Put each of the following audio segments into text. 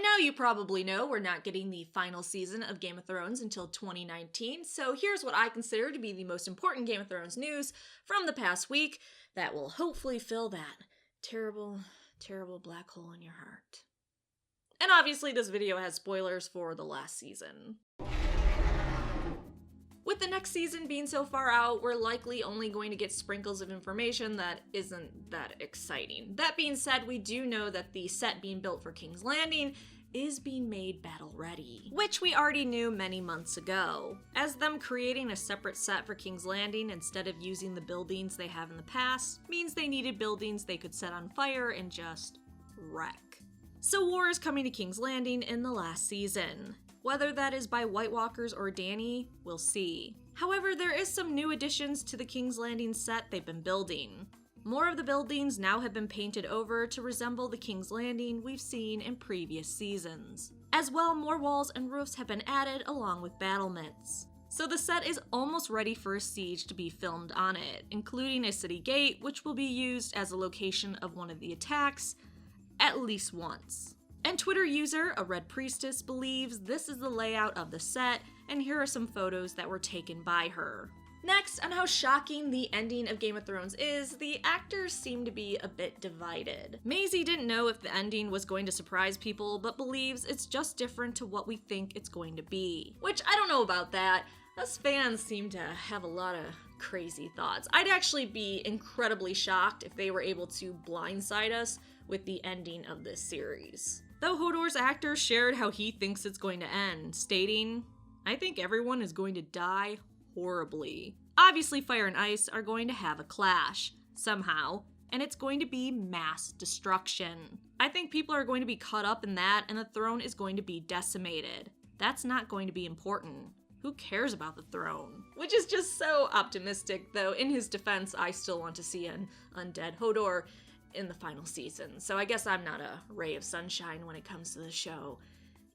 now you probably know we're not getting the final season of Game of Thrones until 2019, so here's what I consider to be the most important Game of Thrones news from the past week that will hopefully fill that terrible, terrible black hole in your heart. And obviously this video has spoilers for the last season. With the next season being so far out, we're likely only going to get sprinkles of information that isn't that exciting. That being said, we do know that the set being built for King's Landing is being made battle ready, which we already knew many months ago, as them creating a separate set for King's Landing instead of using the buildings they have in the past means they needed buildings they could set on fire and just wreck. So war is coming to King's Landing in the last season. Whether that is by White Walkers or Dany, we'll see. However, there is some new additions to the King's Landing set they've been building. More of the buildings now have been painted over to resemble the King's Landing we've seen in previous seasons. As well, more walls and roofs have been added along with battlements. So the set is almost ready for a siege to be filmed on it, including a city gate, which will be used as a location of one of the attacks at least once. And Twitter user, a Red Priestess, believes this is the layout of the set, and here are some photos that were taken by her. Next, on how shocking the ending of Game of Thrones is, the actors seem to be a bit divided. Maisie didn't know if the ending was going to surprise people, but believes it's just different to what we think it's going to be. Which, I don't know about that. Us fans seem to have a lot of crazy thoughts. I'd actually be incredibly shocked if they were able to blindside us with the ending of this series. Though Hodor's actor shared how he thinks it's going to end, stating, "I think everyone is going to die horribly. Obviously Fire and Ice are going to have a clash, somehow, and it's going to be mass destruction. I think people are going to be caught up in that and the throne is going to be decimated. That's not going to be important. Who cares about the throne?" Which is just so optimistic, though in his defense I still want to see an undead Hodor in the final season, so I guess I'm not a ray of sunshine when it comes to the show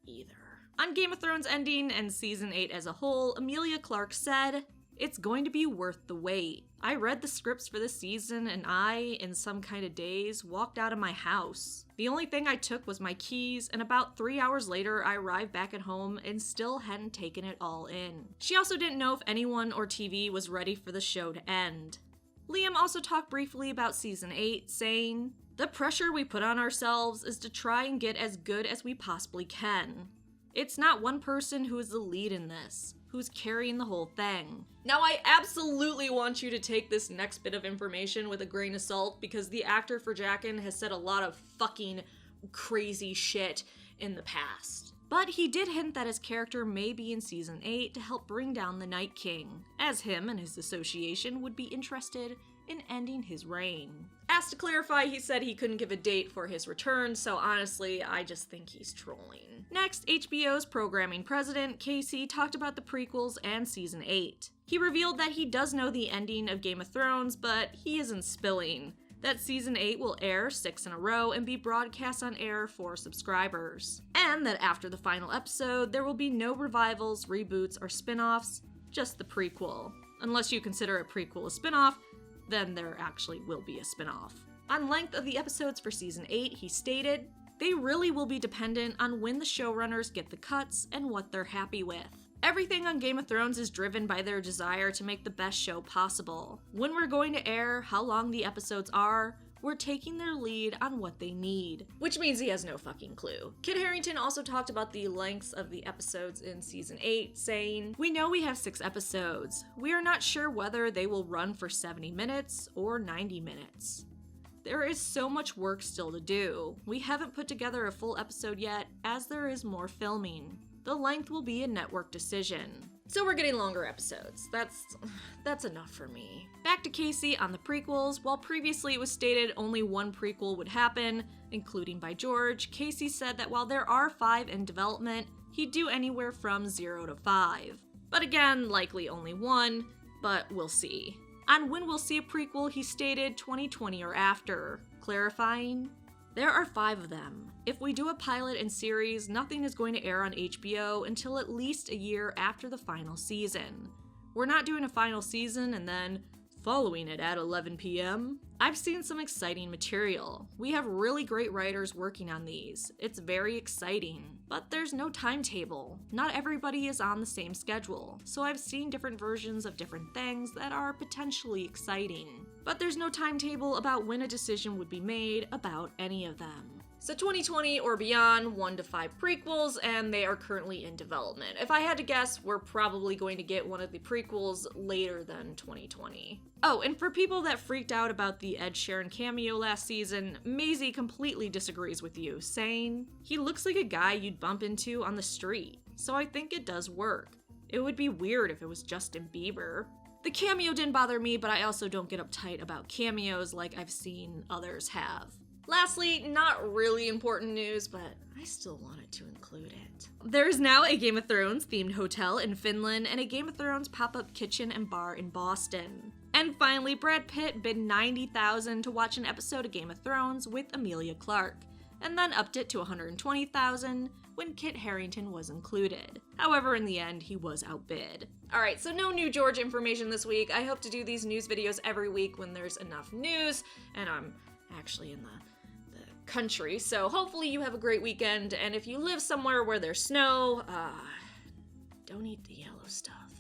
either. On Game of Thrones ending and season 8 as a whole, Emilia Clarke said, "It's going to be worth the wait. I read the scripts for this season and I, in some kind of daze, walked out of my house. The only thing I took was my keys, and about 3 hours later I arrived back at home and still hadn't taken it all in." She also didn't know if anyone or TV was ready for the show to end. Liam also talked briefly about season 8, saying, "The pressure we put on ourselves is to try and get as good as we possibly can. It's not one person who is the lead in this, who's carrying the whole thing." Now I absolutely want you to take this next bit of information with a grain of salt, because the actor for Jaqen has said a lot of fucking crazy shit in the past. But he did hint that his character may be in season 8 to help bring down the Night King, as him and his association would be interested in ending his reign. Asked to clarify, he said he couldn't give a date for his return, so honestly, I just think he's trolling. Next, HBO's programming president, Casey, talked about the prequels and season 8. He revealed that he does know the ending of Game of Thrones, but he isn't spilling. That season 8 will air 6 in a row and be broadcast on air for subscribers. And that after the final episode, there will be no revivals, reboots, or spin-offs, just the prequel. Unless you consider a prequel a spin-off, then there actually will be a spin-off. On length of the episodes for season 8, he stated, "They really will be dependent on when the showrunners get the cuts and what they're happy with. Everything on Game of Thrones is driven by their desire to make the best show possible. When we're going to air, how long the episodes are, we're taking their lead on what they need." Which means he has no fucking clue. Kit Harington also talked about the lengths of the episodes in season 8, saying, "We know we have 6 episodes. We are not sure whether they will run for 70 minutes or 90 minutes. There is so much work still to do. We haven't put together a full episode yet, as there is more filming. The length will be a network decision." So we're getting longer episodes. That's enough for me. Back to Casey on the prequels. While previously it was stated only one prequel would happen, including by George, Casey said that while there are 5 in development, he'd do anywhere from 0 to 5. But again, likely only one, but we'll see. On when we'll see a prequel, he stated 2020 or after, clarifying, "There are 5 of them. If we do a pilot and series, nothing is going to air on HBO until at least a year after the final season. We're not doing a final season and then Following it at 11 p.m., I've seen some exciting material. We have really great writers working on these. It's very exciting, but there's no timetable. Not everybody is on the same schedule, so I've seen different versions of different things that are potentially exciting. But there's no timetable about when a decision would be made about any of them. So 2020 or beyond, 1 to 5 prequels, and they are currently in development. If I had to guess, we're probably going to get one of the prequels later than 2020. Oh, and for people that freaked out about the Ed Sheeran cameo last season, Maisie completely disagrees with you, saying, "He looks like a guy you'd bump into on the street, so I think it does work. It would be weird if it was Justin Bieber." The cameo didn't bother me, but I also don't get uptight about cameos like I've seen others have. Lastly, not really important news, but I still wanted to include it. There is now a Game of Thrones themed hotel in Finland and a Game of Thrones pop-up kitchen and bar in Boston. And finally, Brad Pitt bid $90,000 to watch an episode of Game of Thrones with Emilia Clarke, and then upped it to $120,000 when Kit Harington was included. However, in the end, he was outbid. Alright, so no new George information this week. I hope to do these news videos every week when there's enough news, and I'm actually in the country, so hopefully you have a great weekend, and if you live somewhere where there's snow, don't eat the yellow stuff.